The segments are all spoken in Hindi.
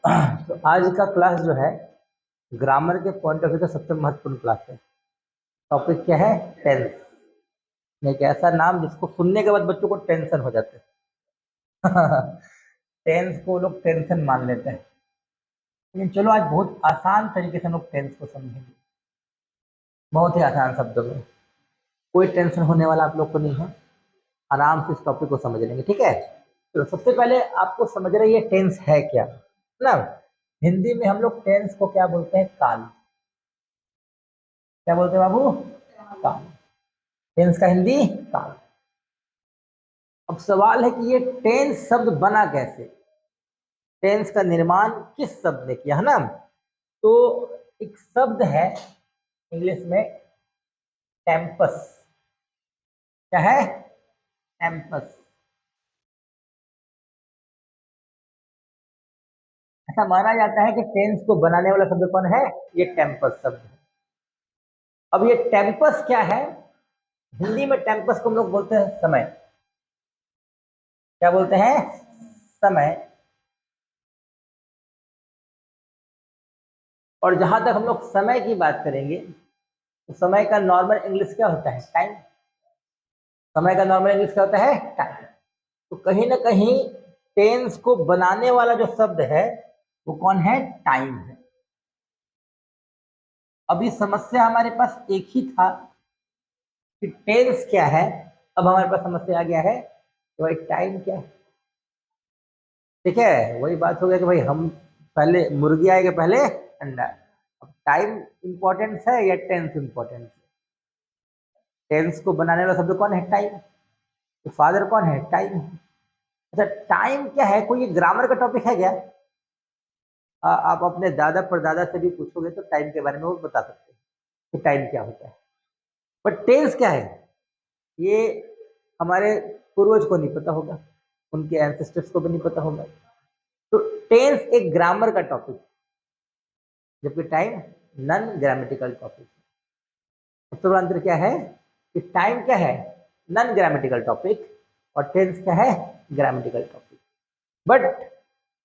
तो आज का क्लास जो है ग्रामर के पॉइंट ऑफ व्यू का सबसे महत्वपूर्ण क्लास है। टॉपिक क्या है? टेंस। एक ऐसा नाम जिसको सुनने के बाद बच्चों को टेंशन हो जाते हैं। टेंस को लोग टेंशन मान लेते हैं, लेकिन चलो आज बहुत आसान तरीके से हम लोग टेंस को समझेंगे, बहुत ही आसान शब्दों में। कोई टेंशन होने वाला आप लोग को नहीं है, आराम से इस टॉपिक को समझ लेंगे, ठीक है। तो सबसे पहले आपको समझ रहे ये टेंस है क्या ना। हिंदी में हम लोग टेंस को क्या बोलते हैं? काल। क्या बोलते हैं बाबू? काल। टेंस का हिंदी काल। अब सवाल है कि ये टेंस शब्द बना कैसे, टेंस का निर्माण किस शब्द ने किया, है ना। तो एक शब्द है इंग्लिश में, टेम्पस। क्या है? टेम्पस। ऐसा माना जाता है कि टेंस को बनाने वाला शब्द कौन है? ये टेम्पस शब्द है। अब ये टेम्पस क्या है? हिंदी में टेम्पस को हम लोग बोलते हैं समय। क्या बोलते हैं? समय। और जहां तक हम लोग समय की बात करेंगे तो समय का नॉर्मल इंग्लिश क्या होता है? टाइम। समय का नॉर्मल इंग्लिश क्या होता है? टाइम। तो कहीं ना कहीं टेंस को बनाने वाला जो शब्द है वो कौन है? टाइम है। अभी समस्या हमारे पास एक ही था कि टेंस क्या है, अब हमारे पास समस्या आ गया है तो भाई टाइम क्या है। ठीक है, वही बात हो गया कि भाई हम पहले मुर्गी आएगा पहले अंडा। अब टाइम इंपॉर्टेंस है या टेंस इंपॉर्टेंस है? टेंस को बनाने वाला शब्द कौन है? टाइम। तो फादर कौन है? टाइम। अच्छा, टाइम क्या है? कोई ग्रामर का टॉपिक है क्या? आप अपने दादा परदादा से भी पूछोगे तो टाइम के बारे में वो बता सकते हैं कि टाइम क्या होता है। बट टेंस क्या है ये हमारे पूर्वज को नहीं पता होगा, उनके एंसेस्टर्स को भी नहीं पता होगा। तो टेंस एक ग्रामर का टॉपिक, जबकि टाइम नॉन ग्रामेटिकल टॉपिक। सबसे बड़ा अंतर क्या है कि टाइम क्या है? नॉन ग्रामेटिकल टॉपिक, और टेंस क्या है? Grammatical topic. बट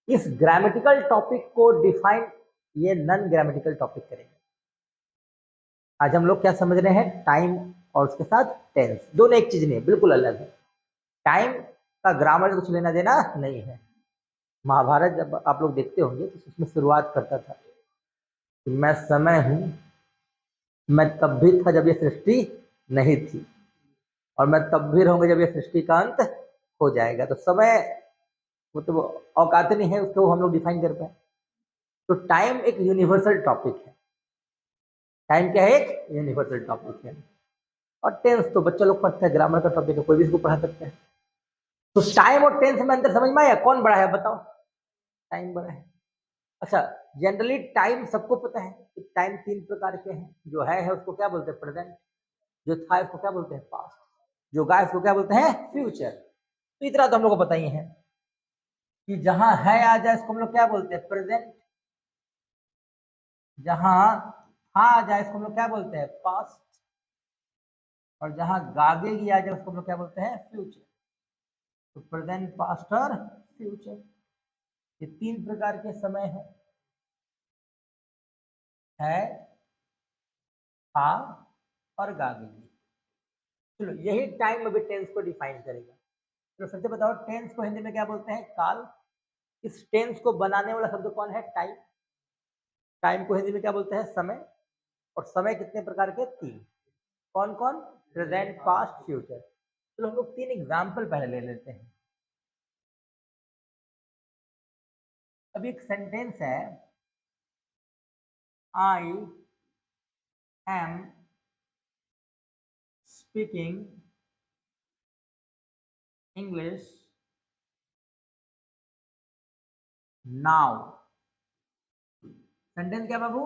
इस ग्रामेटिकल टॉपिक को डिफाइन ये नॉन ग्रामेटिकल टॉपिक करेंगे। आज हम लोग क्या समझ रहे हैं? टाइम और उसके साथ टेंस, दोनों एक चीज नहीं है, बिल्कुल अलग है। टाइम का ग्रामर से कुछ लेना देना नहीं है। महाभारत जब आप लोग देखते होंगे तो उसमें शुरुआत करता था कि मैं समय हूं, मैं तब भी था जब ये सृष्टि नहीं थी, और मैं तब भी रहूंगा जब ये सृष्टि का अंत हो जाएगा। तो समय मतलब औकात नहीं है उसको हम लोग डिफाइन कर पाए। तो टाइम एक यूनिवर्सल टॉपिक है। टाइम क्या है? एक यूनिवर्सल टॉपिक है। और टेंस तो बच्चा लोग पढ़ते हैं, ग्रामर का टॉपिक है, कोई भी इसको पढ़ा सकते हैं। तो टाइम और टेंस में अंतर समझ में आया? कौन बड़ा है बताओ? टाइम बड़ा है। अच्छा, जनरली टाइम सबको पता है कि टाइम तीन प्रकार के हैं। जो है उसको क्या बोलते हैं? प्रेजेंट। जो था उसको क्या बोलते हैं? पास्ट। जो गाय उसको क्या बोलते हैं? फ्यूचर। तो इतना तो हम लोग को पता ही है कि जहां है आ जाए इसको हम लोग क्या बोलते हैं? प्रेजेंट। जहां था आ जाए इसको हम लोग क्या बोलते हैं? पास्ट। और जहां गागेगी आ जाए उसको हम लोग क्या बोलते हैं? फ्यूचर। तो प्रेजेंट, पास्ट और फ्यूचर, ये तीन प्रकार के समय है, था और गागेगी। चलो यही टाइम अभी टेंस को डिफाइन करेगा। तो सबसे बताओ टेंस को हिंदी में क्या बोलते हैं? काल। इस टेंस को बनाने वाला शब्द कौन है? टाइम। टाइम को हिंदी में क्या बोलते हैं? समय। और समय कितने प्रकार के? तीन। कौन कौन? Present, past, future. चलो हम लोग तीन एग्जाम्पल पहले ले लेते हैं। अभी एक सेंटेंस है, I am speaking English now. Sentence क्या बाबू?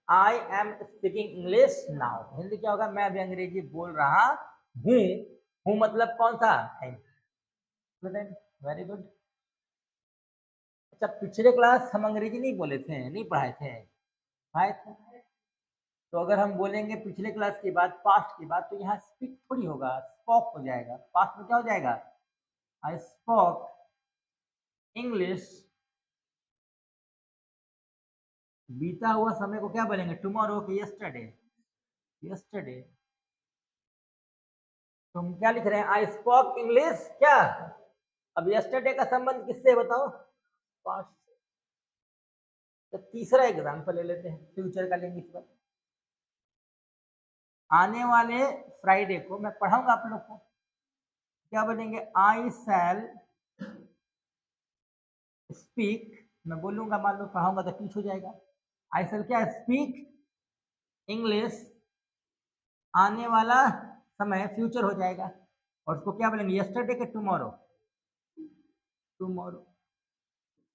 I am speaking English now. Hindi क्या होगा? मैं अभी अंग्रेजी बोल रहा हूँ। हूँ मतलब कौन सा? प्रेजेंट। Very good. अच्छा, पिछले क्लास हम अंग्रेजी नहीं बोले थे, नहीं पढ़ाए थे? पढ़ाए थे। तो अगर हम बोलेंगे पिछले क्लास की बात, पास्ट की बात, तो यहाँ स्पीक थोड़ी होगा, स्पोक हो जाएगा। पास्ट में क्या हो जाएगा? आई स्पोक इंग्लिश बीता हुआ समय को क्या बोलेंगे? टुमारो के यस्टरडे। यस्टरडे तुम क्या लिख रहे हैं? आई स्पोक इंग्लिश क्या? अब यस्टरडे का संबंध किससे बताओ? पास्ट। तो तीसरा एग्जाम्पल ले लेते हैं, फ्यूचर का लेंगे इस पर। आने वाले फ्राइडे को मैं पढ़ाऊंगा आप लोग को, क्या बोलेंगे? आई शैल स्पीक, मैं बोलूंगा, मान लो पढ़ाऊंगा तो टीच हो जाएगा। आई शैल क्या? स्पीक इंग्लिश, आने वाला समय फ्यूचर हो जाएगा, और उसको क्या बोलेंगे? यस्टरडे के टुमारो। टुमारो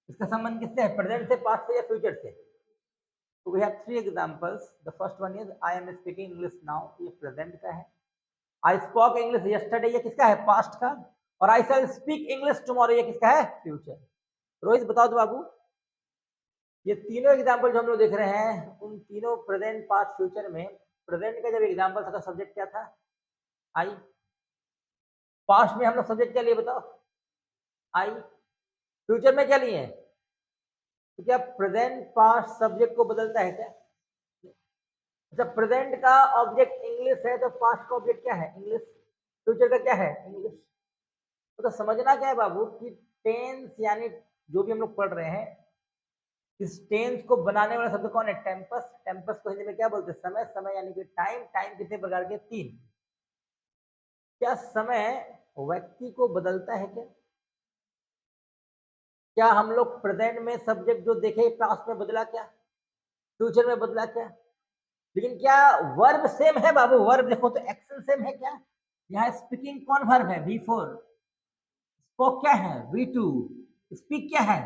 इसका संबंध किससे है? प्रेजेंट से, पास्ट से, या फ्यूचर से? तो we have three examples. The first one is I am speaking English now, ये प्रेजेंट का है। आई स्पोक इंग्लिश यस्टरडे, ये किसका है? पास्ट का। और आई शैल स्पीक इंग्लिश टुमारो, ये किसका है? फ्यूचर। रोहित बताओ तो बाबू, ये तीनों एग्जांपल जो हम लोग देख रहे हैं, उन तीनों प्रेजेंट, पास्ट, फ्यूचर में प्रेजेंट का जब एग्जांपल था तो सब्जेक्ट क्या था? आई। पास्ट में हम लोग सब्जेक्ट क्या लिए बताओ? आई। फ्यूचर में क्या लिए? तो क्या प्रेजेंट पास्ट सब्जेक्ट को बदलता है क्या? अच्छा, प्रेजेंट का ऑब्जेक्ट इंग्लिश है तो पास्ट का ऑब्जेक्ट क्या है? इंग्लिश। फ्यूचर का क्या है? इंग्लिश। तो समझना क्या है बाबू कि टेंस यानी जो भी हम लोग पढ़ रहे हैं, इस टेंस को बनाने वाला शब्द कौन है? टेम्पस। टेम्पस को हिंदी में क्या बोलते हैं? समय। समय यानी कि टाइम। टाइम कितने प्रकार के? तीन। क्या समय व्यक्ति को बदलता है क्या? क्या हम लोग प्रेजेंट में सब्जेक्ट जो देखे पास्ट में बदला क्या? फ्यूचर में बदला क्या? लेकिन क्या वर्ब सेम है बाबू? वर्ब देखो तो एक्शन सेम है क्या? यहाँ स्पीकिंग कौन वर्ब है? V4। स्पोक क्या है? V2। स्पीक क्या है?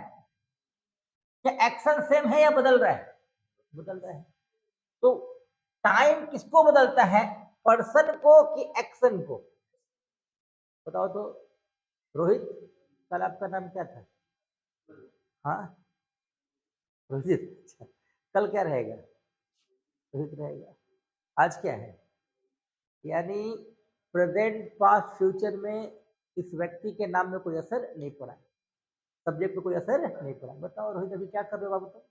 क्या एक्शन सेम है या बदल रहा है? बदल रहा है। तो टाइम किसको बदलता है? पर्सन को कि एक्शन को? बताओ तो रोहित, कल आपका नाम क्या था? हाँ, रोहित। अच्छा, कल क्या रहेगा? रोहित रहेगा। आज क्या है? यानी प्रेजेंट, पास्ट, फ्यूचर में इस व्यक्ति के नाम में कोई असर नहीं पड़ा, सब्जेक्ट पे कोई असर नहीं पड़ा। बताओ रोहित, अभी क्या कर रहे हो बाबू? तुम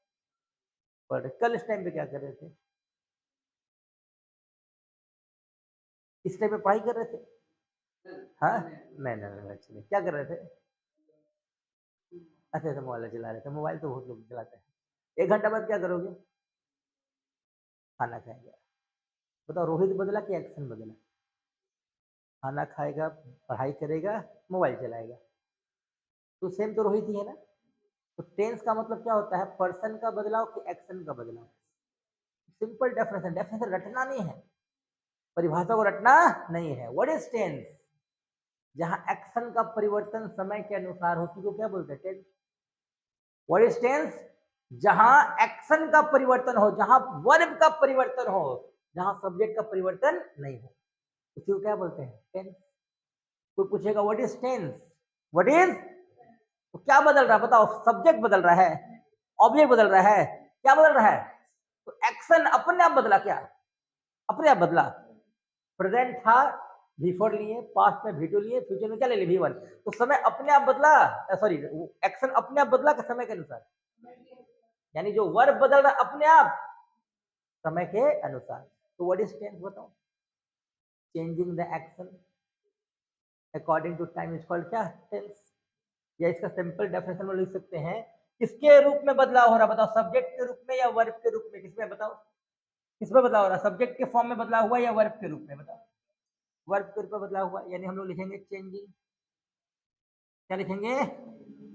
पढ़ रहे, कल इस टाइम पे क्या कर रहे थे? इस टाइम पे पढ़ाई कर रहे थे? हाँ, नहीं, एक्चुअली क्या कर रहे थे? अच्छा अच्छा, मोबाइल चला रहे थे। मोबाइल तो बहुत लोग चलाते हैं। 1 घंटा बाद क्या करोगे? खाना खाएंगे। बताओ रोहित बदला कि एक्शन बदला? खाना खाएगा, पढ़ाई करेगा, मोबाइल चलाएगा, तो सेम तो रोहित ही है ना। तो टेंस का मतलब क्या होता है? पर्सन का बदलाव कि एक्शन का बदलाव। Simple definition. डेफिनेशन रटना नहीं है, परिभाषा को रटना नहीं है। What is tense? जहां एक्शन का परिवर्तन समय के अनुसार होती को क्या बोलते हैं? टेंस। What is tense? जहां एक्शन का परिवर्तन हो, जहां वर्ब का परिवर्तन हो, जहां सब्जेक्ट का परिवर्तन नहीं हो, उसी को क्या बोलते हैं? टेंस। कोई पूछेगा what is tense, what is, तो क्या बदल रहा है बताओ? सब्जेक्ट बदल रहा है, ऑब्जेक्ट बदल रहा है, क्या बदल रहा है? तो एक्शन अपने आप बदला क्या? अपने आप बदला। प्रेजेंट था, V4 लिए, पास्ट में V2 लिए, फ्यूचर में क्या ले लिए? V1। तो समय अपने आप बदला, सॉरी, एक्शन अपने आप बदला का समय के अनुसार? यानी जो वर्ब बदल रहा अपने आप समय के अनुसार। तो व्हाट इज टेंस बताओ? Changing the action according to time is called क्या? टेंस। या इसका सिंपल डेफिनेशन में लिख सकते हैं, किसके रूप में बदलाव हो रहा? बताओ, सब्जेक्ट के रूप में या वर्ब के रूप में? किसमें बताओ? किसमें बदलाव हो रहा? सब्जेक्ट के फॉर्म में बदलाव हुआ या वर्ब के रूप में? बताओ। वर्ब के रूप में बदलाव हुआ, यानी हम लोग लिखेंगे चेंजिंग, क्या लिखेंगे?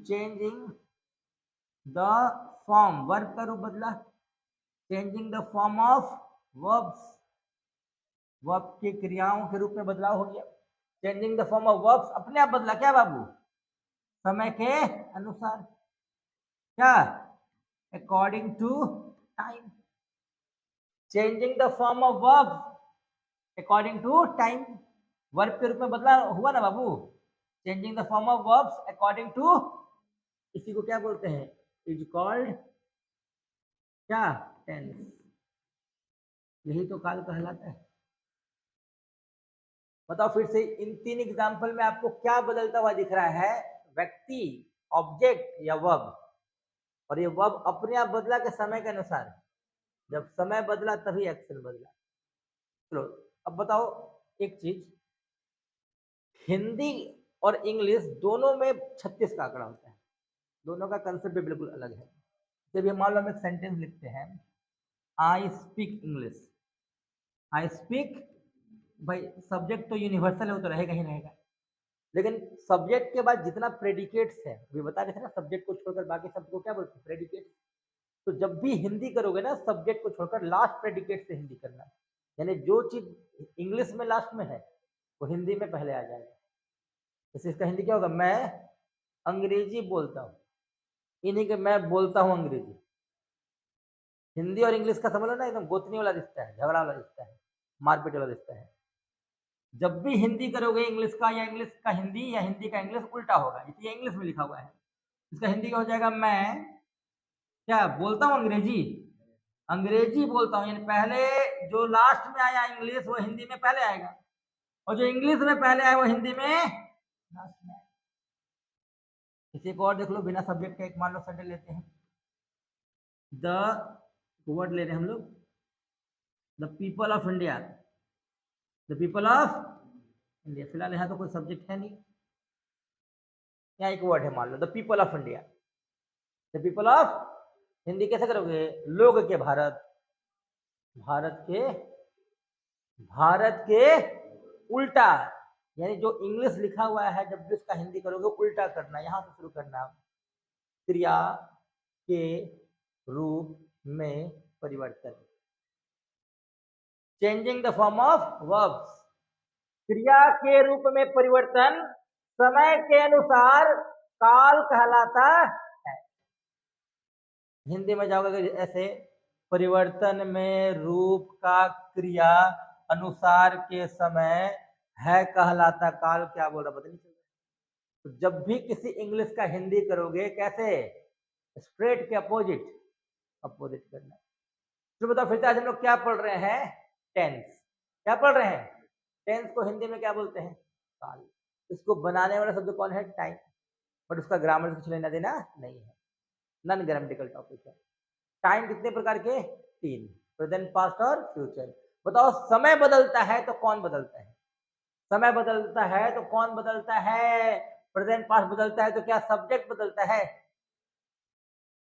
चेंजिंग द फॉर्म, वर्ब का रूप बदला। Changing the form of verbs, verb की क्रियाओं के रूप में बदलाव हो गया। Changing the form of verbs अपने आप बदला क्या बाबू? समय के अनुसार। क्या? According to time. Changing the form of verb according to time, verb के रूप में बदला हुआ ना बाबू? Changing the form of verbs according to, इसी को क्या बोलते हैं? इज कॉल्ड क्या? टेंस। यही तो काल कहलाता है। बताओ फिर से, इन तीन एग्जाम्पल में आपको क्या बदलता हुआ दिख रहा है? व्यक्ति, ऑब्जेक्ट या वर्ब? और ये वर्ब अपने आप बदला के समय के अनुसार, जब समय बदला तभी एक्शन बदला। चलो अब बताओ एक चीज, हिंदी और इंग्लिश दोनों में 36 का आंकड़ा होता है, दोनों का कंसेप्ट भी बिल्कुल अलग है। जब ये मान लो हम एक सेंटेंस लिखते हैं, I speak English, I speak, भाई सब्जेक्ट तो यूनिवर्सल है, वो तो रहेगा ही रहेगा, लेकिन सब्जेक्ट के बाद जितना प्रेडिकेट्स है, अभी बता रहे थे ना, सब्जेक्ट को छोड़कर बाकी शब्द को क्या बोलते हैं, प्रेडिकेट। तो जब भी हिंदी करोगे ना, सब्जेक्ट को छोड़कर लास्ट प्रेडिकेट से हिंदी करना, यानी जो चीज इंग्लिश में लास्ट में है वो हिंदी में पहले आ जाएगा। जैसे इसका हिंदी क्या होगा, मैं अंग्रेजी बोलता हूँ, इन्हीं के मैं बोलता हूँ अंग्रेजी। हिंदी और इंग्लिश का समझ लो ना, एकदम गोतनी वाला रिश्ता है, झगड़ा वाला रिश्ता है, मारपीट वाला रिश्ता है। जब भी हिंदी करोगे इंग्लिश का, या इंग्लिश का हिंदी, या हिंदी का इंग्लिश, उल्टा होगा। इसलिए इंग्लिश में लिखा हुआ है, इसका हिंदी क्या हो जाएगा, मैं क्या बोलता हूँ अंग्रेजी, अंग्रेजी बोलता हूँ, यानी पहले जो लास्ट में आया इंग्लिश वो हिंदी में पहले आएगा, और जो इंग्लिश में पहले आया वो हिंदी में लास्ट में आएगा। इसी को और देख लो, बिना सब्जेक्ट का एक मान लो सेंटेंस लेते हैं, द वर्ड ले रहे हैं हम लोग, the people of India, the people of India, फिलहाल यहाँ तो कोई सब्जेक्ट है नहीं, यहाँ एक वर्ड है, मान लो the people of India, the people of, Hindi कैसे करोगे, लोग के भारत, भारत के, भारत के उल्टा, यानी जो इंग्लिश लिखा हुआ है जब भी उसका हिंदी करोगे उल्टा करना, यहां से शुरू करना, क्रिया के रूप में परिवर्तन, changing the form of verbs, क्रिया के रूप में परिवर्तन समय के अनुसार काल कहलाता है। हिंदी में जाओगे ऐसे, परिवर्तन में रूप का क्रिया अनुसार के समय है कहलाता काल, क्या बोल रहा पता नहीं चल रहा। तो जब भी किसी इंग्लिश का हिंदी करोगे कैसे, स्ट्रेट के अपोजिट, अपोजिट करना। तो बताओ फिर से आज हम लोग क्या पढ़ रहे हैं, टेंस, क्या पढ़ रहे हैं, टेंस को हिंदी में क्या बोलते हैं, काल। इसको बनाने वाला शब्द कौन है, टाइम, बट उसका ग्रामर से कुछ लेना देना नहीं है, नॉन ग्रामेटिकल टॉपिक है। टाइम कितने प्रकार के, 3, प्रेजेंट, पास्ट और फ्यूचर। बताओ समय बदलता है तो कौन बदलता है, समय बदलता है तो कौन बदलता है, प्रेजेंट पास्ट बदलता है तो क्या सब्जेक्ट बदलता है,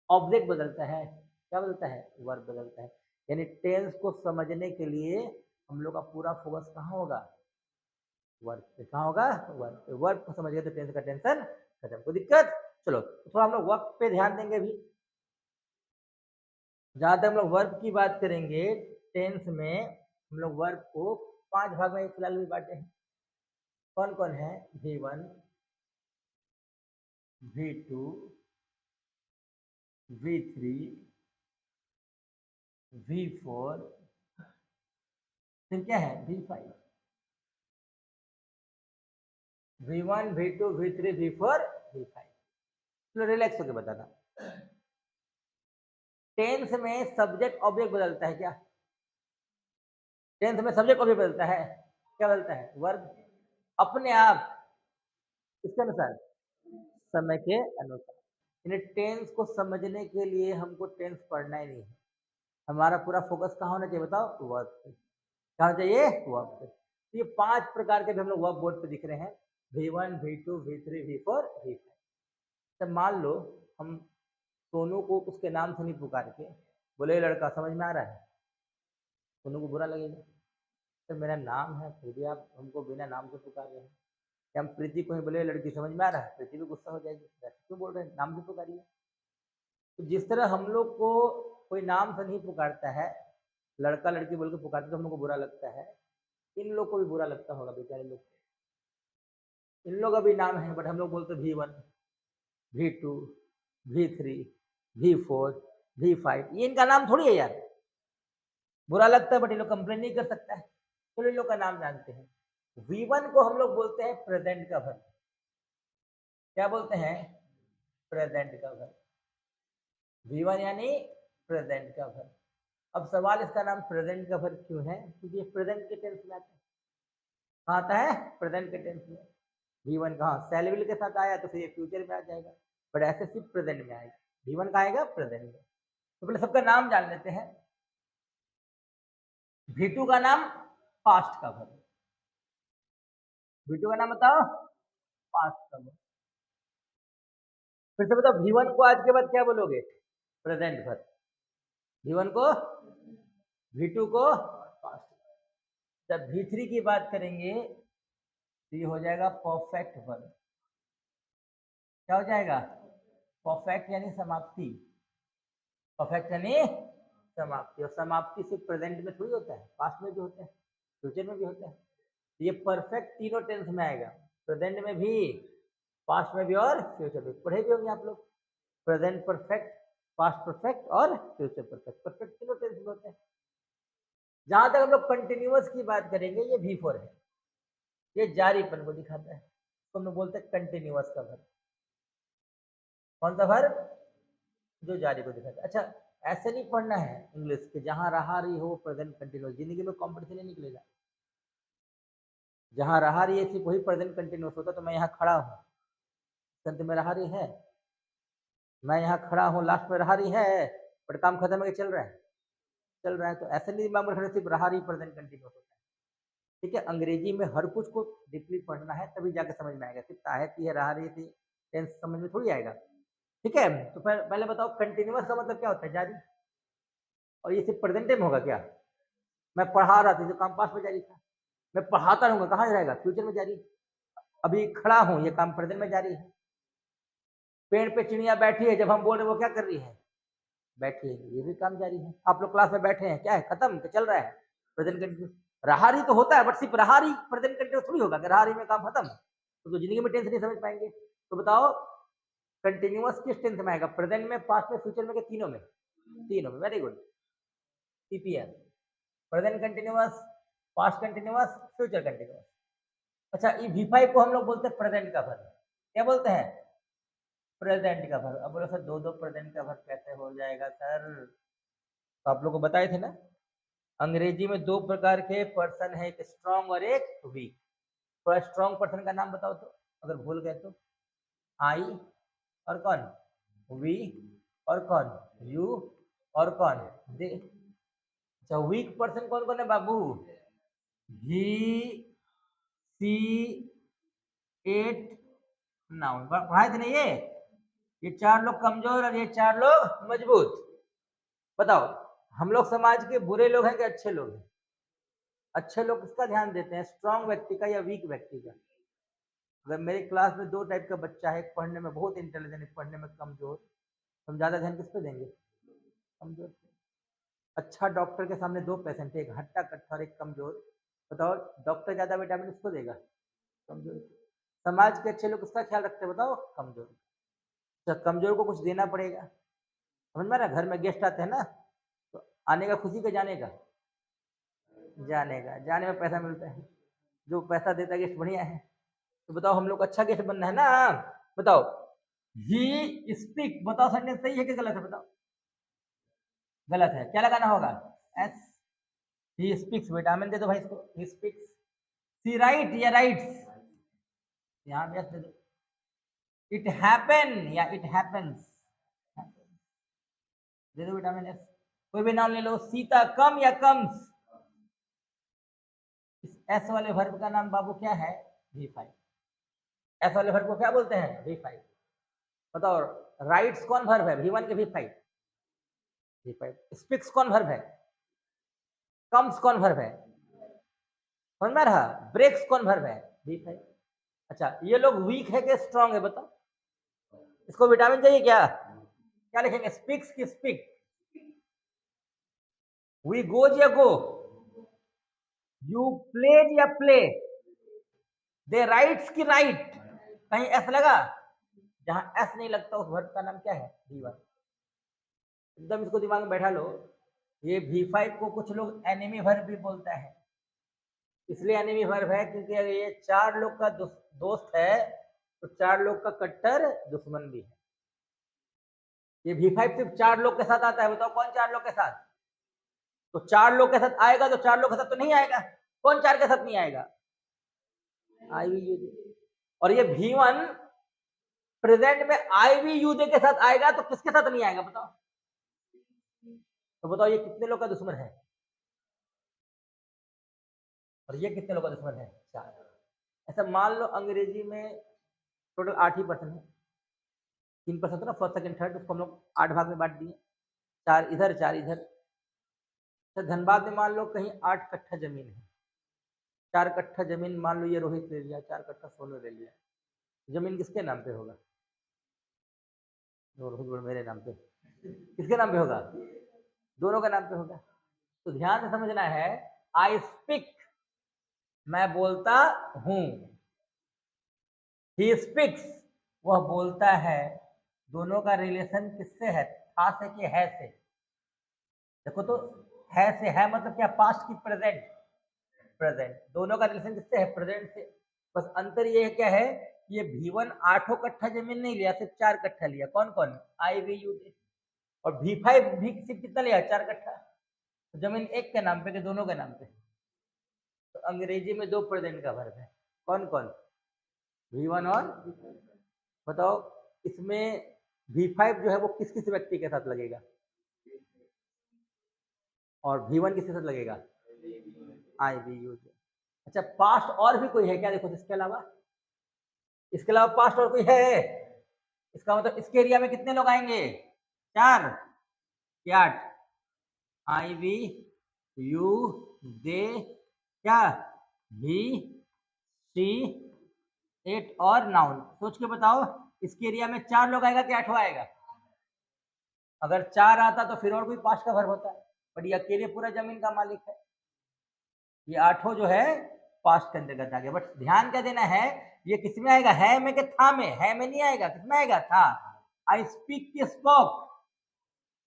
ऑब्जेक्ट बदलता है, क्या बदलता है, वर्ब बदलता है। यानी टेंस को समझने के लिए हम लोग का पूरा फोकस कहाँ होगा, वर्ब पे, कहाँ होगा, वर्ब पे। वर्ब को समझ गए तो टेंस का टेंशन खत्म, कोई दिक्कत। चलो थोड़ा हम लोग वर्ब पे ध्यान देंगे भी। जहां तक हम लोग वर्ब की बात करेंगे, टेंस में हम लोग वर्ब को 5 भाग में फिलहाल भी बांटे हैं। कौन कौन है, V1, V2, V3, V4, फिर क्या है, V5, V1, V2, V3, V4, V5। चलो रिलैक्स होकर बताना, टेंस में सब्जेक्ट ऑब्जेक्ट बदलता है क्या, टेंस में सब्जेक्ट ऑब्जेक्ट बदलता है, क्या बदलता है, वर्ब, अपने आप, किसके अनुसार, समय के अनुसार। यानी टेंस को समझने के लिए हमको टेंस पढ़ना ही नहीं है, हमारा पूरा फोकस कहाँ होना चाहिए बताओ, वर्ब पे, कहाँ चाहिए, वर्ब पे। तो ये 5 प्रकार के भी हम लोग वर्ब बोर्ड पे दिख रहे हैं, V1, V2, V3, V4, V5। तो मान लो हम सोनू को उसके नाम से नहीं पुकार के बोले लड़का, समझ में आ रहा है, सोनू को बुरा लगेगा, तो मेरा नाम है फिर भी आप हमको बिना नाम से पुकार रहे हैं। या हम प्रीति को ही बोले लड़की, समझ में आ रहा है, प्रीति भी गुस्सा हो जाएगी, क्यों बोल रहे हैं, नाम से पुकारिए। तो जिस तरह हम लोग को कोई नाम से नहीं पुकारता है, लड़का लड़की बोल के पुकारते तो हम लोग को बुरा लगता है, इन लोग को भी बुरा लगता होगा बेचारे लोग, इन लोग का भी नाम है बट हम लोग बोलते V1, V2, V3, V4, V5, ये इनका नाम थोड़ी है यार, बुरा लगता है बट ये लोग कंप्लेन नहीं कर सकता है, तो इन लोग का नाम जानते हैं। V1 को हम लोग बोलते हैं प्रेजेंट का वर्ब, क्या बोलते हैं, प्रेजेंट का वर्ब, V1 यानी प्रेजेंट का वर्ब। अब सवाल इसका नाम प्रेजेंट का वर्ब क्यों है, क्योंकि ये प्रेजेंट के टेंस में आता है, कहाँ आता है, प्रेजेंट के टेंस में। V1 कहाँ, शैल विल के साथ आया तो फिर ये फ्यूचर में आ जाएगा, बट ऐसे सिर्फ प्रेजेंट में आएगा। V1 का आएगा प्रेजेंट में। तो पहले सबका नाम जान लेते हैं। V2 का नाम पास्ट का वर्ब, V2 का नाम बताओ पास्ट का वर्ब। फिर से बताओ V1 को आज के बाद क्या बोलोगे? Present verb. V1 को, V2 को पास्ट। जब V3 की बात करेंगे तो ये हो जाएगा परफेक्ट वर्ब। क्या हो जाएगा? परफेक्ट यानी समाप्ति, परफेक्ट यानी समाप्ति। और समाप्ति सिर्फ प्रेजेंट में थोड़ी होता है, पास्ट में भी होता है, फ्यूचर में भी होता है। ये परफेक्ट तीनों टेंस में आएगा, प्रेजेंट में भी, पास्ट में भी और फ्यूचर में। पढ़े भी होंगे आप लोग, प्रेजेंट परफेक्ट, पास्ट परफेक्ट और फ्यूचर परफेक्ट। परफेक्ट तीनों टेंस में होते हैं। जहां तक हम लोग कंटिन्यूअस की बात करेंगे, ये V4 है, ये जारीपन को दिखाता है, तो हम लोग बोलते हैं कंटिन्यूअस का वर्ब। कौन सा वर्ब? जो जारी को दिखाता है। अच्छा, ऐसे नहीं पढ़ना है इंग्लिश के जहां रहा रही हो प्रेजेंट कंटिन्यूअस। जिंदगी में कॉम्पिटिशन नहीं निकलेगा। जहां रहा रही है सिर्फ वही प्रेजेंट कंटिन्यूअस होता। तो मैं यहाँ खड़ा हूँ, अंत में रहा रही है, मैं यहाँ खड़ा हूँ, लास्ट में रहा रही है, बट काम खत्म है कि चल रहा है? चल रहा है। तो ऐसे नहीं दिमाग में रखना सिर्फ रहा रही प्रेजेंट कंटिन्यूअस होता है। ठीक है, अंग्रेजी में हर कुछ को डीपली पढ़ना है, तभी जाके समझ में आएगा। सिर्फ ताहती है, रहा रही थी, टेंस समझ में थोड़ी आएगा। ठीक है, तो पहले बताओ कंटिन्यूअस का मतलब क्या होता है? जारी। और ये सिर्फ प्रेजेंट में होगा क्या? मैं पढ़ा रहा था, जो काम पास्ट में जारी था, मैं पढ़ाता रहूंगा, कहाँ रहेगा? फ्यूचर में जारी। अभी खड़ा हूँ, ये काम प्रेजेंट में जारी है। पेड़ पे चिड़िया बैठी है, जब हम बोल रहे हैं वो क्या कर रही है? बैठी है, ये भी काम जारी है। आप लोग क्लास में बैठे हैं, क्या है? खत्म कि चल रहा है? Present continuous. रहारी तो होता है, बट सिर्फ रहारी प्रेजेंट कंटिन्यूअस थोड़ी होगा कि रहारी में काम खत्म। तो जिंदगी में टेंस नहीं समझ पाएंगे। तो बताओ कंटिन्यूअस किस टेंस में आएगा? प्रेजेंट में, पास्ट में, फ्यूचर में, के तीनों में? तीनों में। Very good. PPF, present continuous, past continuous, future continuous. अच्छा, ये V5 को हम लोग बोलते हैं प्रेजेंट का वर्ब। क्या बोलते हैं? प्रेजेंट का वर्ब। अब बोलो सर दो प्रेजेंट का वर्ब कैसे हो जाएगा सर? तो आप लोग को बताए थे ना, अंग्रेजी में दो प्रकार के पर्सन है, एक स्ट्रॉन्ग और एक वीक। थोड़ा स्ट्रॉन्ग पर्सन का नाम बताओ तो, अगर भूल गए तो। आई और कौन? वी और कौन? यू और कौन? दे। अच्छा, वीक पर्सन कौन कौन है बाबू? ही, सी, एट, नाउन। पढ़ाए थे ना ये चार लोग कमजोर और ये चार लोग मजबूत। बताओ हम लोग समाज के बुरे लोग हैं कि अच्छे लोग हैं? अच्छे लोग किसका ध्यान देते हैं? स्ट्रॉन्ग व्यक्ति का या वीक व्यक्ति का? अगर मेरे क्लास में दो टाइप का बच्चा है, एक पढ़ने में बहुत इंटेलिजेंट, एक पढ़ने में कमजोर, तो हम ज्यादा ध्यान किस पे देंगे? कमजोर पे। अच्छा, डॉक्टर के सामने दो पेशेंट, एक हट्टा कट्टा और एक कमजोर, बताओ डॉक्टर ज्यादा विटामिन किसको देगा? कमजोर। समाज के अच्छे लोग किसका ख्याल रखते हैं बताओ? कमजोर। अच्छा, कमजोर को कुछ देना पड़ेगा, समझ में ना? घर में गेस्ट आते हैं ना, तो आने का खुशी का जाने का? जाने का। जाने में पैसा मिलता है, जो पैसा देता है गेस्ट बढ़िया है। तो बताओ हम लोग अच्छा गेस्ट बनना है ना? बताओ ही स्पीक, बताओ सेंटेंस सही है कि गलत है? बताओ। गलत है, क्या लगाना होगा? एस। ही स्पीक्स, विटामिन दे दो भाई इसको। He speaks. सी राइट या राइट्स, यहाँ भी एस दे दो। इट हैपन या इट हैपेंस, दे दो विटामिन एस। कोई भी नाम ले लो, सीता कम या कम्स, इस एस वाले वर्ब का नाम बाबू क्या है? V5। एस वाले वर्ब को क्या बोलते हैं? V5। बताओ राइट्स कौन वर्ब है? V1 के V5? V5। स्पीक्स कौन वर्ब है? कम्स कौन वर्ब है? समझ में रहा? ब्रेक्स कौन वर्ब है? V5। अच्छा, ये लोग वीक है कि स्ट्रॉन्ग है बताओ? इसको विटामिन चाहिए क्या? क्या लिखेंगे? स्पीक्स की स्पीक? वी गोज या गो? यू प्लेड या प्ले? दे राइट्स की राइट? कहीं एस लगा? जहां एस नहीं लगता उस वर्ब का नाम क्या है? V1। एकदम इसको दिमाग में बैठा लो। ये V5 को कुछ लोग एनिमी वर्ब भी बोलता है। इसलिए एनिमी वर्ब है क्योंकि अगर ये चार लोग का दोस्त है तो चार लोग का कट्टर दुश्मन भी है। ये V5 सिर्फ चार लोग के साथ आता है, बताओ कौन चार लोग के साथ? तो चार लोग के साथ आएगा तो चार लोग के साथ तो नहीं आएगा। कौन चार के साथ नहीं आएगा? आई। और ये V1 प्रेजेंट में आई वी यू दे के साथ आएगा तो किसके साथ नहीं आएगा बताओ? तो बताओ ये कितने लोग का दुश्मन है? और ये कितने लोग का दुश्मन है? 4। ऐसा मान लो अंग्रेजी में टोटल 8% है, 3% था ना फर्स्ट सेकंड थर्ड, उसको हम लोग 8 भाग में बांट दिए, 4 इधर 4 इधर। तो धनबाद में मान लो कहीं 8 कट्ठा जमीन है, 4 कट्ठा जमीन मान लो ये रोहित ले लिया, 4 कट्ठा सोनू ले लिया, जमीन किसके नाम पे होगा? रोहित मेरे नाम पे। किसके नाम पे होगा? दोनों का नाम पे होगा। तो ध्यान से समझना है, आई स्पीक मैं बोलता हूं, ही स्पीक्स वह बोलता है। दोनों का रिलेशन किससे है? था से कि है से? देखो तो है से है मतलब क्या? पास्ट की प्रेजेंट? प्रेजेंट। दोनों का रिलेशन किससे है? प्रेजेंट से। बस अंतर ये क्या है, ये V1 8 कट्ठा जमीन नहीं लिया, सिर्फ 4 कट्ठा लिया। कौन कौन? आई वी यू। और V5 भी सिर्फ कितना लिया? 4 कट्ठा। तो जमीन एक के नाम पे कि दोनों के नाम पे? तो अंग्रेजी में 2 प्रेजेंट का वर्ब है। कौन कौन? V1 और बताओ इसमें V5 जो है वो किस किस व्यक्ति के साथ लगेगा? और V1 किसके साथ लगेगा? आई वी यू। अच्छा पास्ट और भी कोई है क्या? देखो इसके अलावा, इसके अलावा पास्ट और कोई है? इसका मतलब इसके एरिया में कितने लोग आएंगे? 4 या 8? आई वी यू दे क्या? ही सी 8 और नाउन। सोच के बताओ इसके एरिया में 4 लोग आएगा कि 8 आएगा? अगर 4 आता तो फिर और कोई पास्ट का वर्ब होता है, बट ये अकेले पूरा जमीन का मालिक है। ये 8 जो है पास्ट के अंतर्गत आ गया। बट ध्यान क्या देना है, ये किसमें आएगा? है में कि था में? है में नहीं आएगा, किसमें आएगा? था। आई स्पीक की स्पोक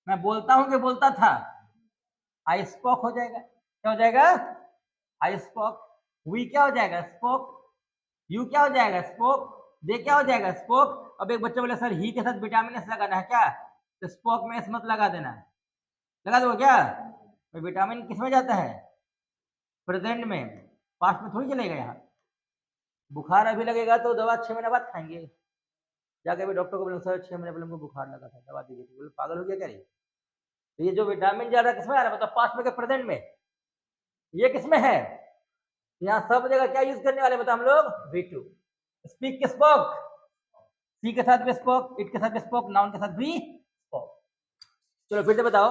मैं बोलता हूं कि बोलता था? आई स्पोक हो जाएगा। क्या हो जाएगा? I spoke. वी क्या हो जाएगा? स्पोक। यू क्या हो जाएगा? स्पोक। दे क्या हो जाएगा? स्पोक। अब एक बच्चे बोले सर ही के साथ विटामिन एस लगाना है क्या? तो स्पोक में एस मत लगा देना है। लगा दो क्या? तो विटामिन किस में जाता है? प्रेजेंट में, पास्ट में थोड़ी चलेगा। यहाँ बुखार अभी लगेगा तो दवा 6 महीने बाद खाएंगे। जाके अभी डॉक्टर को बोले सर 6 महीने पहले हमको बुखार लगा था, दवा दीजिए। बोले पागल हो गया क्या? तो ये जो विटामिन जा रहा है किसमें आ रहा है? मतलब पास्ट में के प्रेजेंट में? ये किसमें है? यहाँ सब जगह क्या यूज करने वाले बताओ हम लोग? V2। स्पीक के स्पोक, सी के साथ भी स्पोक, इट के साथ भी स्पोक, नाउन के साथ भी स्पोक। चलो फिर से बताओ,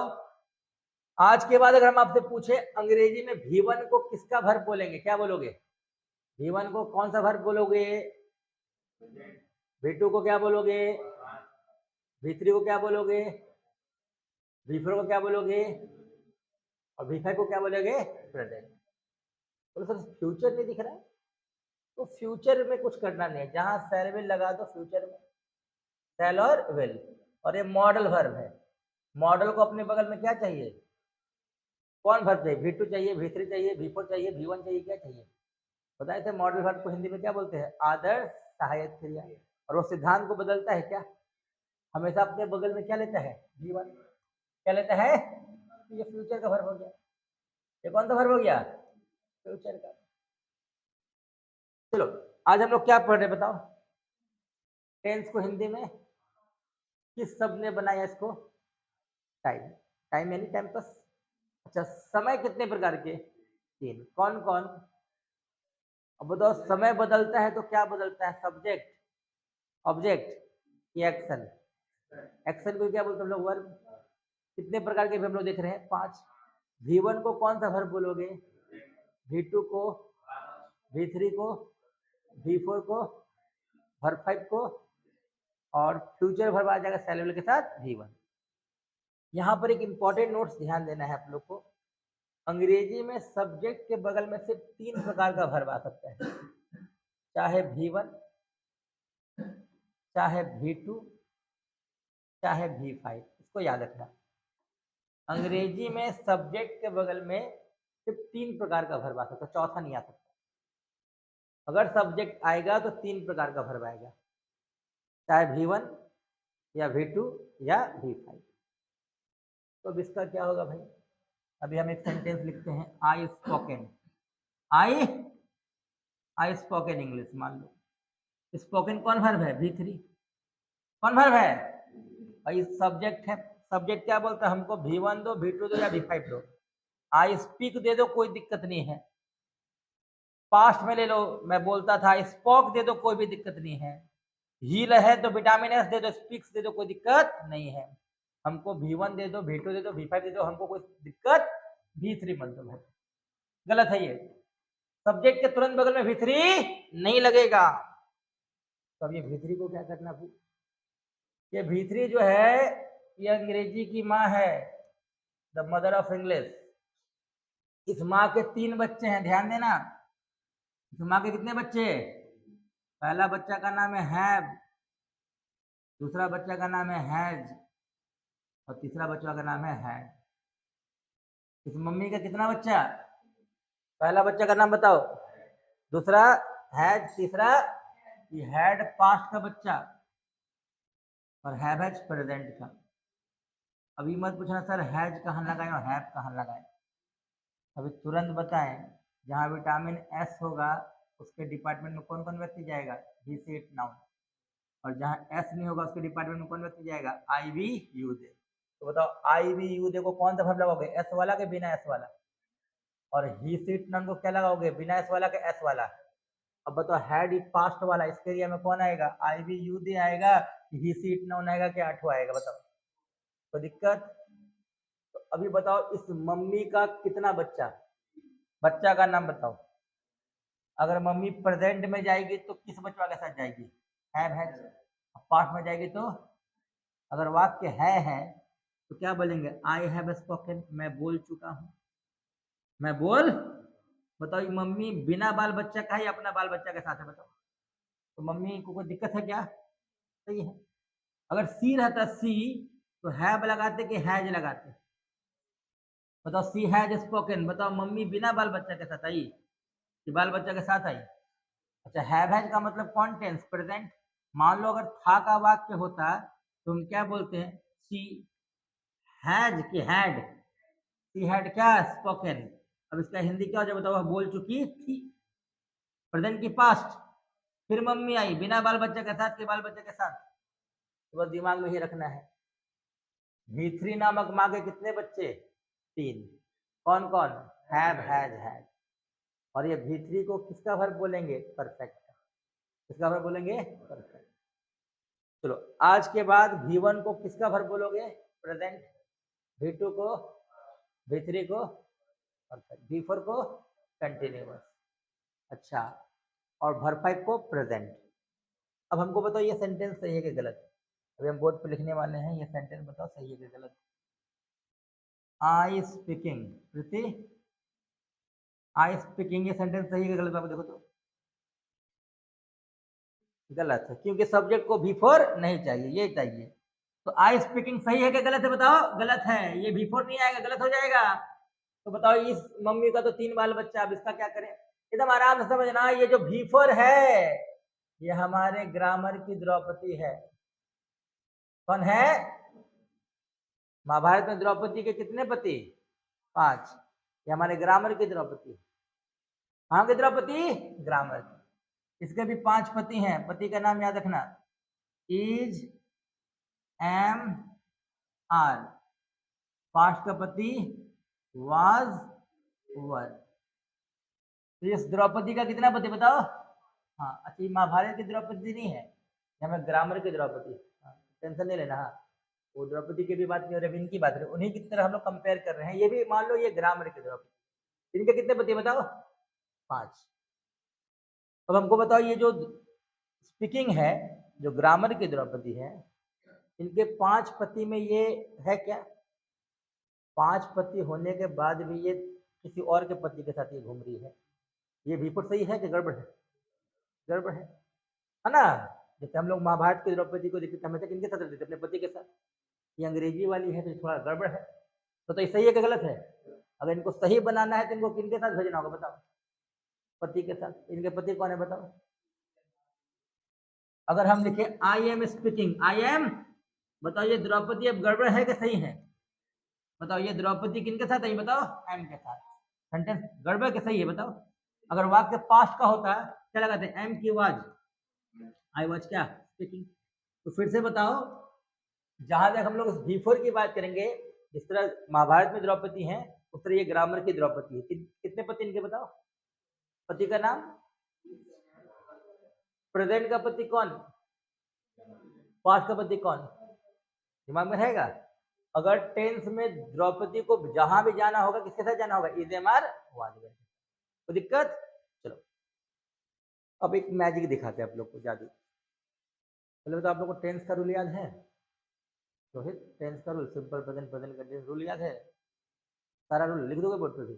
आज के बाद अगर हम आपसे पूछे अंग्रेजी में V1 को किसका वर्ब बोलेंगे, क्या बोलोगे? V1 को कौन सा वर्ब बोलोगे? V2 को क्या बोलोगे? V3 को क्या बोलोगे? V4 को क्या बोलोगे? और V5 को क्या बोलोगे? प्रेजेंट। बोलो सर फ्यूचर नहीं दिख रहा है। तो फ्यूचर में कुछ करना नहीं है, जहां सेल विल लगा दो फ्यूचर में, सेल और विल। और ये मॉडल वर्ब है। मॉडल को अपने बगल में क्या चाहिए? कौन वर्ब चाहिए? V2 चाहिए, V3 चाहिए, V4 चाहिए, V1 चाहिए, क्या चाहिए? बताए थे मॉडल वर्ब को हिंदी में क्या बोलते हैं? आदर्श सहायक क्रिया। और वो सिद्धांत को बदलता है क्या? हमेशा अपने बगल में क्या लेता है? V1। क्या लेता है? ये फ्यूचर का वर्ब हो गया। ये कौन सा वर्ब हो गया? फ्यूचर का। चलो आज हम लोग क्या पढ़ रहे बताओ? टेंस को हिंदी में किस शब्द ने बनाया इसको? टाइम। टाइम यानी टाइम पास। अच्छा समय कितने प्रकार के? 3। कौन कौन? अब बताओ समय बदलता है तो क्या बदलता है? सब्जेक्ट, ऑब्जेक्ट या एक्शन? एक्शन को क्या बोलते हैं हम लोग? वर्ब। कितने प्रकार के भी हम लोग देख रहे हैं? 5। V1 को कौन सा वर्ब बोलोगे? V2 को, V3 को, V4 को, वर्ब 5 को, और फ्यूचर वर्ब आ जाएगा सेल के साथ V1। यहाँ पर एक इंपॉर्टेंट नोट्स ध्यान देना है आप लोग को। अंग्रेजी में सब्जेक्ट के बगल में सिर्फ 3 प्रकार का वर्ब आ सकता है, चाहे V1, चाहे V2, चाहे V5। इसको याद रखना। अंग्रेजी में सब्जेक्ट के बगल में सिर्फ 3 प्रकार का वर्ब आ सकता है, चौथा नहीं आ सकता। अगर सब्जेक्ट आएगा तो 3 प्रकार का वर्ब आएगा, चाहे V1 या V2 या V5। तो अब इसका क्या होगा भाई? अभी हम एक सेंटेंस लिखते हैं, I spoken. I spoken English मान लो। स्पोकन कौन वर्ब है? V3। कौन वर्ब है भाई? सब्जेक्ट है। सब्जेक्ट क्या बोलता है हमको? V1 दो, V2 दो या V5 दो। आई स्पीक दे दो, कोई दिक्कत नहीं है। पास्ट में ले लो, मैं बोलता था, स्पोक दे दो, कोई भी दिक्कत नहीं है। हील है तो विटामिन एस दे दो, स्पीक्स दे दो, कोई दिक्कत नहीं है। हमको V1 दे दो, V2 दे दो, V5 दे दो, हमको कोई दिक्कत V3 मत दो। गलत है ये। सब्जेक्ट के तुरंत बगल में V3 नहीं लगेगा। तो अब ये V3 को क्या करना? ये V3 जो है ये अंग्रेजी की माँ है, द मदर ऑफ इंग्लिश। इस माँ के 3 बच्चे हैं, ध्यान देना। इस माँ के कितने बच्चे? पहला बच्चा का नाम है हैव, दूसरा बच्चा का नाम है हैज, और तीसरा बच्चा का नाम है हैड। इस मम्मी का कितना बच्चा? पहला बच्चा का नाम बताओ, दूसरा हैज, तीसरा हैड पास्ट का बच्चा, और हैव हैज प्रेजेंट का। अभी मत पूछना सर हैज कहाँ लगाए और हैव कहाँ लगाए। अभी तुरंत बताएं। जहाँ विटामिन एस होगा उसके डिपार्टमेंट में कौन कौन व्यक्ति जाएगा? ही से इट नाउन। और जहाँ एस नहीं होगा उसके डिपार्टमेंट में कौन व्यक्ति जाएगा? आई वी यू दे। तो बताओ आई वी यू दे को कौन सा वर्ब लगाओगे? एस वाला के बिना एस वाला? और ही से इट नाउन को क्या लगाओगे? बिना एस वाला के एस वाला? अब बताओ हैड इट पास्ट वाला, इसके एरिया में कौन आएगा? आई वी यू दे आएगा, ही से इट नाउन आएगा, क्या आठवा आएगा? बताओ, कोई दिक्कत? तो अभी बताओ इस मम्मी का कितना बच्चा? बच्चा का नाम बताओ। अगर मम्मी प्रेजेंट में जाएगी तो किस बच्चा के साथ जाएगी? Have has. पास्ट में जाएगी तो? अगर वाक्य है तो क्या बोलेंगे? आई हैव स्पोकन, मैं बोल चुका हूं। मैं बोल, बताओ ये मम्मी बिना बाल बच्चा का है या अपना बाल बच्चा के साथ है? बताओ। तो मम्मी को कोई दिक्कत है क्या? सही है। अगर सी रहता सी तो हैव लगाते कि हैज लगाते? बताओ सी हैज स्पोकन। बताओ मम्मी बिना बाल बच्चा के साथ आई कि बाल बच्चा के साथ आई? अच्छा, हैव हैज का मतलब कौन टेंस? प्रेजेंट। मान लो अगर था का वाक्य होता तो हम क्या बोलते हैं? सी हैज की हैड? सी हैड क्या? स्पोकन। अब इसका हिंदी क्या हो जाए बताओ? बोल चुकी थी। प्रेजेंट की पास्ट। फिर मम्मी आई बिना बाल बच्चे के साथ के बाल बच्चे के साथ? तो बस दिमाग में ही रखना है। V3 नामक माँ के कितने बच्चे? 3। कौन कौन? Have has had. और ये V3 को किसका वर्ब बोलेंगे? परफेक्ट। किसका वर्ब बोलेंगे? परफेक्ट। चलो, आज के बाद V1 को किसका वर्ब बोलोगे? प्रेजेंट। V2 को? V3 को? परफेक्ट। V4 को? कंटिन्यूअस। अच्छा, और वर्ब 5 को प्रेजेंट। अब हमको बताओ ये सेंटेंस सही है कि गलत? अभी हम बोर्ड पे लिखने वाले हैं, ये सेंटेंस बताओ सही है कि गलत? I speaking, Preeti I speaking, ये सेंटेंस सही है कि गलत? बाबू देखो तो। गलत है, क्योंकि सब्जेक्ट को V4 नहीं चाहिए, ये चाहिए। तो आई स्पीकिंग सही है कि गलत है? बताओ। गलत है, ये V4 नहीं आएगा, गलत हो जाएगा। तो बताओ इस मम्मी का तो 3 बाल बच्चा, अब इसका क्या करें? एकदम आराम से समझना, ये जो V4 है ये हमारे ग्रामर की द्रौपदी है। कौन है? महाभारत में द्रौपदी के कितने पति? 5। ये हमारे ग्रामर की द्रौपदी। कहाँ की द्रौपदी? ग्रामर की। इसके भी 5 पति हैं। पति का नाम याद रखना, इज, एम, आर। पास्ट का पति वाज, वर। तो इस द्रौपदी का कितना पति बताओ? हाँ, अच्छा, ये महाभारत की द्रौपदी नहीं है, ये हमें ग्रामर की द्रौपदी। हाँ, टेंशन नहीं लेना। हाँ, वो द्रौपदी की भी बात नहीं हो रही, इनकी बात रही, उन्हीं की तरह हम लोग कंपेयर कर रहे हैं। ये भी मान लो ये ग्रामर की द्रौपदी। इनके कितने पति बताओ? 5। अब हमको बताओ ये जो स्पीकिंग है, जो ग्रामर की द्रौपदी है, इनके 5 पति में ये है क्या? 5 पति होने के बाद भी ये किसी और के पति के साथ ये घूम रही है। ये भी सही है कि गड़बड़ है? गड़बड़ है ना? जैसे हम लोग महाभारत की द्रौपदी को देखते हमेशा किनके साथ रहते थे? अपने पति के साथ। ये अंग्रेजी वाली है तो थोड़ा गड़बड़ है। तो ये सही है कि गलत है? अगर इनको सही बनाना है तो इनको किनके साथ भेजना होगा बताओ? पति के साथ। इनके पति कौन है बताओ? अगर हम लिखे आई एम स्पीकिंग, आई एम, बताओ ये द्रौपदी अब गड़बड़ है कि सही है? बताओ ये द्रौपदी किनके साथ है बताओ? एम के साथ। सेंटेंस गड़बड़ के सही है बताओ? अगर वाक्य पास्ट का होता है क्या लगाते? एम की वाज, आई वाज क्या? स्पीकिंग। तो फिर से बताओ, जहां तक हम लोग V4 की बात करेंगे, जिस तरह महाभारत में द्रौपदी हैं, उस तरह ये ग्रामर की द्रौपदी है। कितने पति इनके बताओ? पति का नाम? प्रेजेंट का पति कौन? पास्ट का पति कौन? दिमाग में रहेगा। अगर टेंस में द्रौपदी को जहां भी जाना होगा, किसके साथ जाना होगा? इजेमार वाजिब। तो दिक्कत? चलो अब एक मैजिक दिखाते हैं आप लोग को, जादू। चलो तो आप लोग को टेंस का रूल याद है? रोहित, टेंस का rule, simple present, present continuous rule याद है? सारा रूल लिख दोगे बोर्ड पे भी?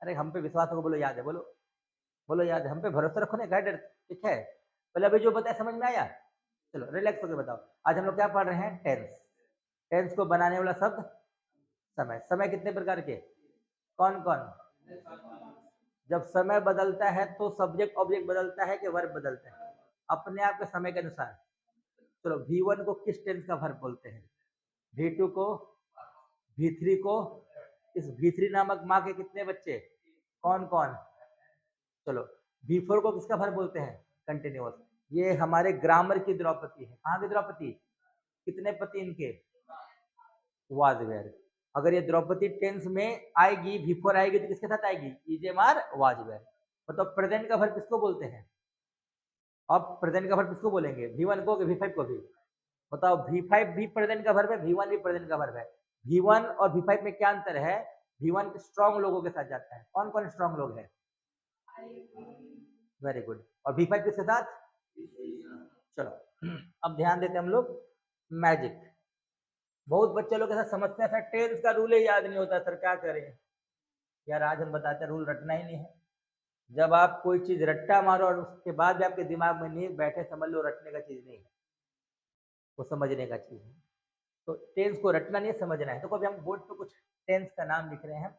अरे हम पे विश्वास होगा, बोलो याद है, बोलो बोलो याद है, हम पे भरोसा रखो ना, गाइडर। ठीक है, पहले अभी जो बताया समझ में आया? चलो रिलैक्स होकर बताओ, आज हम लोग क्या पढ़ रहे हैं? टेंस। टेंस को बनाने वाला शब्द समय। समय कितने प्रकार के? कौन कौन? जब समय बदलता है तो सब्जेक्ट ऑब्जेक्ट बदलता है कि वर्ब बदलता है? अपने आप के समय के अनुसार। चलो V1 को किस टेंस का वर्ब बोलते हैं? V2 को, V3 को। इस V3 नामक माँ के कितने बच्चे? कौन कौन? चलो V4 को किसका वर्ब बोलते हैं? कंटिन्यूअस। ये हमारे ग्रामर की द्रौपदी है। कहाँ की द्रौपदी? कितने पति इनके? Was where. अगर ये द्रौपदी टेंस में आएगी, V4 आएगी, तो किसके साथ आएगी? इजेमार वाज वेयर। मतलब प्रेजेंट का वर्ब किसको बोलते हैं? अब प्रेजेंट का वर्ब किसको बोलेंगे? V1 को कि V5 को भी? बताओ, V5 भी प्रेजेंट का वर्ब है, V1 भी प्रेजेंट का वर्ब है। V1 और V5 में क्या अंतर है? V1 स्ट्रॉन्ग लोगों के साथ जाता है। कौन कौन स्ट्रॉन्ग लोग हैं? Very good. और V5 किसके साथ? चलो अब ध्यान देते हैं हम लोग मैजिक। बहुत बच्चे लोग के साथ समझते हैं सर टेंस का रूल ही याद नहीं होता, सर क्या करें? यार आज हम बताते हैं, रूल रटना ही नहीं है। जब आप कोई चीज रट्टा मारो और उसके बाद भी आपके दिमाग में नहीं बैठे, समझ लो रटने का चीज नहीं है, वो समझने का चीज है। तो टेंस को रटना नहीं, समझना है। तो कभी हम बोर्ड पे कुछ टेंस का नाम लिख रहे हैं,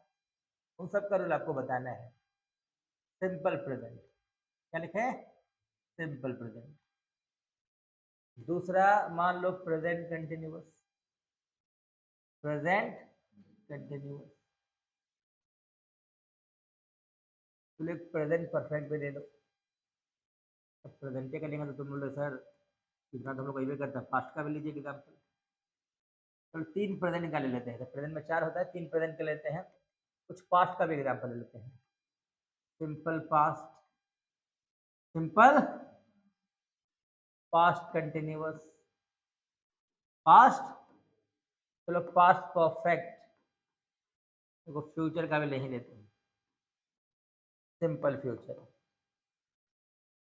उन सब का रूल आपको बताना है। सिंपल प्रेजेंट, क्या लिखे हैं? Simple present. दूसरा मान लो प्रेजेंट कंटिन्यूअस, प्रेजेंट कंटिन्यूअस। तो एक प्रेजेंट परफेक्ट भी दे दो। अब प्रेजेंट का लेंगे तो तुम बोलो सर इतना तो हम लोग कहीं भी करते हैं, फास्ट का भी लीजिए एग्जाम्पल। तो 3 प्रेजेंट का ले लेते हैं, तो प्रेजेंट में 4 होता है, 3 प्रेजेंट का लेते हैं। कुछ पास्ट का भी एग्जाम्पल ले लेते हैं। Simple past, simple past continuous, past. चलो पास्ट परफेक्ट, देखो फ्यूचर का भी ले ही लेते हैं। Simple future,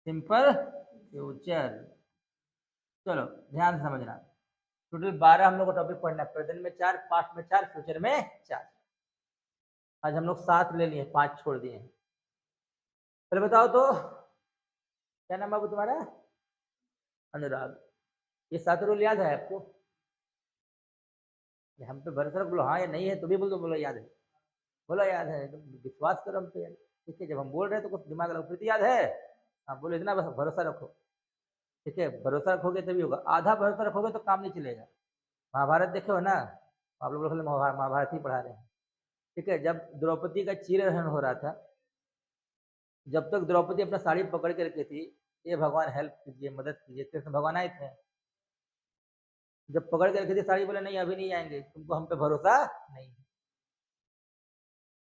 simple future. चलो ध्यान से समझना, टोटल 12 हम लोग को टॉपिक पढ़ना है। प्रेजेंट में 4, पास्ट में 4, फ्यूचर में 4। आज हम लोग 7 ले लिए, 5 छोड़ दिए हैं। पहले बताओ तो क्या नाम बाबू तुम्हारा? अनुराग। ये 7 रूल याद है आपको? हम पे भरोसा रख, बोलो हाँ या नहीं है, तो भी बोल दो, बोलो याद है, बोलो याद है, विश्वास करो हम पे यार। ठीक है, जब हम बोल रहे हैं तो कुछ दिमाग लगाओ, प्रीति याद है? हाँ बोलो, इतना बस भरोसा रखो। ठीक है, भरोसा रखोगे तभी होगा, आधा भरोसा रखोगे तो काम नहीं चलेगा। महाभारत देखे हो ना, आप लोग महाभारत ही पढ़ा रहे हैं। ठीक है, जब द्रौपदी का चीरहरण हो रहा था, जब तक द्रौपदी अपना साड़ी पकड़ के रखी थी, ये भगवान हेल्प कीजिए, मदद कीजिए, कृष्ण भगवान आए थे। जब पकड़ के रखी थी साड़ी, बोले नहीं अभी नहीं आएंगे, तुमको हम पे भरोसा नहीं है।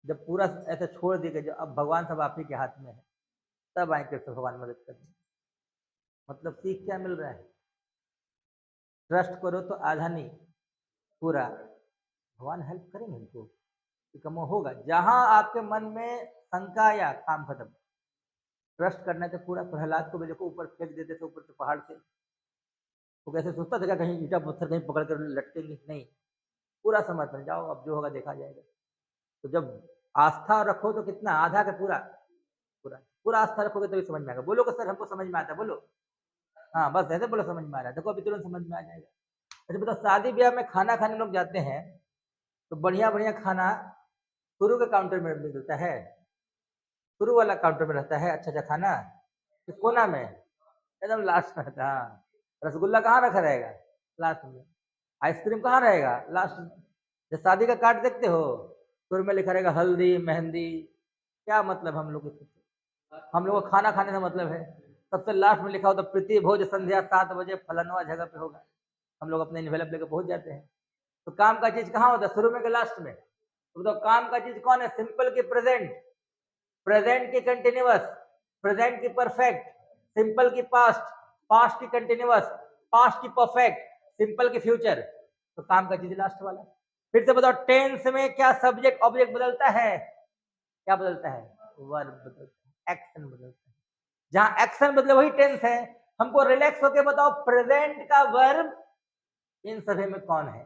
जब पूरा ऐसे छोड़ दिए गए, अब भगवान सब आप ही के हाथ में है, तब आए कृष्ण भगवान मदद करने। मतलब सीख क्या मिल रहा है? ट्रस्ट करो तो आधा नहीं पूरा, भगवान हेल्प करेंगे हमको, कम होगा। जहां आपके मन में शंका या काम खत्म। ट्रस्ट करना तो पूरा। प्रहलाद को भी देखो ऊपर फेंक देते थे, ऊपर से पहाड़ से, वो कैसे सोचता था कहीं ईटा पत्थर कहीं पकड़ कर लटकेंगे, नहीं, पूरा समर्पण, जाओ अब जो होगा देखा जाएगा। तो जब आस्था रखो तो कितना, आधा का पूरा, पूरा पूरा आस्था रखोगे तभी समझ में आएगा। बोलो कि सर हमको समझ में आता है, बोलो हाँ बस ऐसे बोलो समझ में आ रहा है, देखो अभी तुरंत समझ में आ जाएगा। अच्छा बताओ, शादी ब्याह में खाना खाने लोग जाते हैं तो बढ़िया बढ़िया खाना शुरू के काउंटर में मिलता है, शुरू वाला काउंटर में रहता है अच्छा अच्छा खाना, तो कोना में एकदम लास्ट में रहता है। हाँ, रसगुल्ला कहाँ रखा रहेगा? लास्ट में। आइसक्रीम कहाँ रहेगा? लास्ट में। जब शादी का कार्ड देखते हो, शुरू में लिखा रहेगा हल्दी मेहंदी। क्या मतलब हम लोग, हम लोग को खाना खाने का मतलब है? सबसे लास्ट में लिखा हो तो प्रीति भोज संध्या 7 बजे फलनवा जगह पे होगा। हम लोग अपने इन्वेलप लेकर पहुंच जाते हैं। तो काम का चीज कहाँ होता है, शुरू में कि लास्ट में? तो काम का चीज कौन है? सिंपल की प्रेजेंट, प्रेजेंट की कंटिन्यूअस, प्रेजेंट की परफेक्ट, सिंपल की पास्ट, पास्ट की कंटिन्यूअस, पास्ट की परफेक्ट, सिंपल की फ्यूचर। तो काम का चीज लास्ट वाला। फिर से बताओ, टेंस में क्या सब्जेक्ट ऑब्जेक्ट बदलता है? क्या बदलता है? वर्ब बदलता है, एक्शन बदलता है। जहां एक्शन बदले वही टेंस है। हमको रिलैक्स होके बताओ, प्रेजेंट का वर्ब इन सभी में कौन है?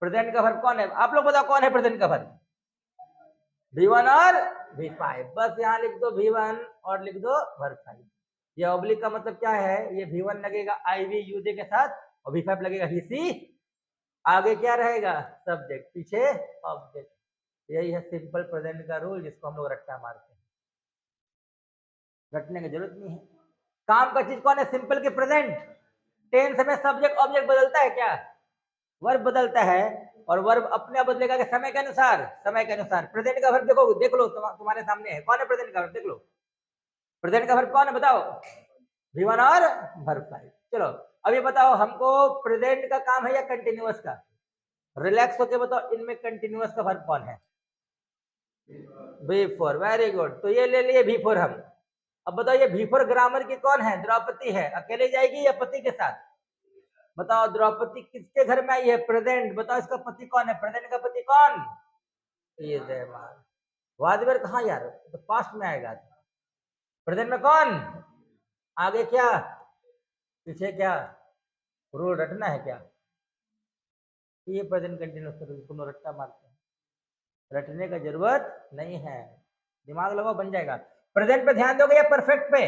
प्रेजेंट का वर्ब कौन है? आप लोग बताओ कौन है प्रेजेंट का वर्ब? V1 और V5। बस यहाँ लिख दो V1 और लिख दो वर्ब 5। ये ऑब्लिक का मतलब क्या है? ये V1 लगेगा IV यूजे के साथ और V5 लगेगा VC। आगे क्या रहेगा? सब्जेक्ट, पीछे ऑब्जेक्ट। यही है सिंपल प्रेजेंट का रूल, जिसको हम लोग रट्टा मारते हैं। रटने की जरूरत नहीं है। काम का चीज कौन है? सिंपल के प्रेजेंट। टेंस में सब्जेक्ट ऑब्जेक्ट बदलता है क्या? वर्ब बदलता है। और वर्ब अपने आप बदलेगा कि समय के अनुसार? समय के अनुसार। प्रेजेंट का वर्ब देखो, देख लो, तुम्हारे सामने है। कौन है प्रेजेंट का वर्ब? देख लो, प्रेजेंट का वर्ब कौन है बताओ? V1 और वर्ब 5। चलो अब ये बताओ, हमको प्रेजेंट का काम है या कंटिन्यूअस का? रिलैक्स होके बताओ, इनमें कंटिन्यूअस का वर्ब कौन है? V4। Very good. तो ये ले लिए V4 हम। अब बताओ, ये V4 ग्रामर की कौन है? द्रौपदी है। अकेले जाएगी या पति के साथ? बताओ, द्रौपदी किसके घर में आई है? प्रेजेंट। बताओ इसका पति कौन है? प्रेजेंट का पति कौन? ये वादवर कहाँ यार? तो पास्ट में आएगा। प्रेजेंट में कौन? आगे क्या, पीछे क्या? रूल रटना है क्या? ये प्रेजेंट कंटिन्यूअस का तुम रट्टा मारते हैं। रटने का जरूरत नहीं है, दिमाग लगाओ बन जाएगा। प्रेजेंट पे ध्यान दोगे या परफेक्ट पे?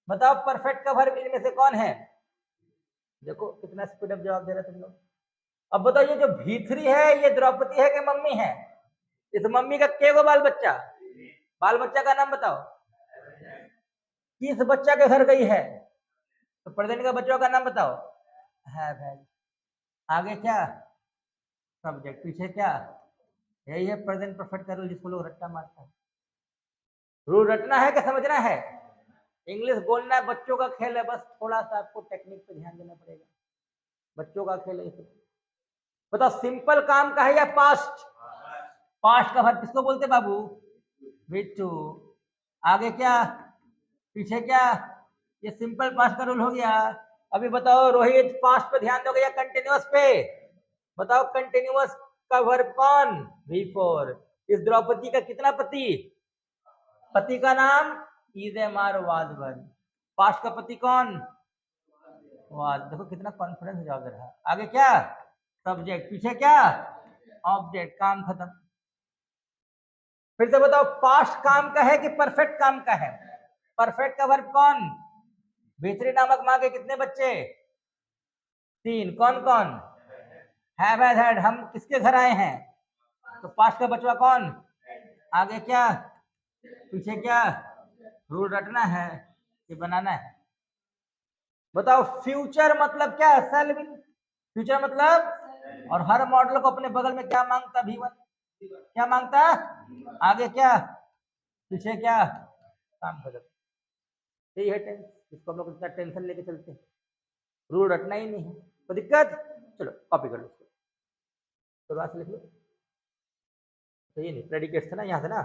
बताओ, परफेक्ट का वर्ब इनमें से कौन है? देखो कितना स्पीड अप जवाब दे रहे तुम लोग। अब बताओ, ये जो V3 है, ये द्रौपदी है कि मम्मी है? इस मम्मी का के गो बाल बच्चा? बाल बच्चा का नाम बताओ। किस बच्चा के घर गई है? तो प्रेजेंट का बच्चों का नाम बताओ। है भाई। आगे क्या? सब्जेक्ट, पीछे क्या? यही है प्रेजेंट परफेक्ट का रूल, जिसको लोग रट्टा मारता है। रूल रटना है कि समझना है? इंग्लिश बोलना है, बच्चों का खेल है। बस थोड़ा सा आपको टेक्निक पे ध्यान देना पड़ेगा, बच्चों का खेल है। बताओ, सिंपल काम का है या पास्ट? पास्ट का वर्ब किसको बोलते बाबू? V2। आगे क्या, पीछे क्या? ये सिंपल पास्ट का रूल हो गया। अभी बताओ रोहित, पास्ट पे ध्यान दोगे या कंटिन्यूअस पे? बताओ, कंटिन्यूअस का वर्ब कौन? V4। इस द्रौपदी का कितना पति? पति का नाम ईजेमार वादवर। पास्ट का पति कौन? वाद। देखो कितना कॉन्फिडेंस जवाब दे रहा है। आगे क्या? सब्जेक्ट, पीछे क्या? ऑब्जेक्ट। काम खत्म। फिर से बताओ, पास्ट काम का है कि परफेक्ट काम का है? परफेक्ट का वर्ब कौन? V3 नामक माँ के कितने बच्चे? 3। कौन कौन? Have has had. हम किसके घर आए हैं? तो पास्ट का बचवा कौन? आगे क्या, पीछे क्या? रूल रटना है कि बनाना है? बताओ, फ्यूचर मतलब क्या है? सेल्विंग। फ्यूचर मतलब, और हर मॉडल को अपने बगल में क्या मांगता? V1। क्या मांगता? आगे क्या, पीछे क्या? काम खत्म। यही है टेंस, जिसको हम लोग इतना टेंशन लेके चलते हैं। रूल रटना ही नहीं है तो दिक्कत। चलो कॉपी कर लो, शुरुआत से लिख लो। तो ये नहीं, प्रेडिकेट था ना, यहाँ से ना।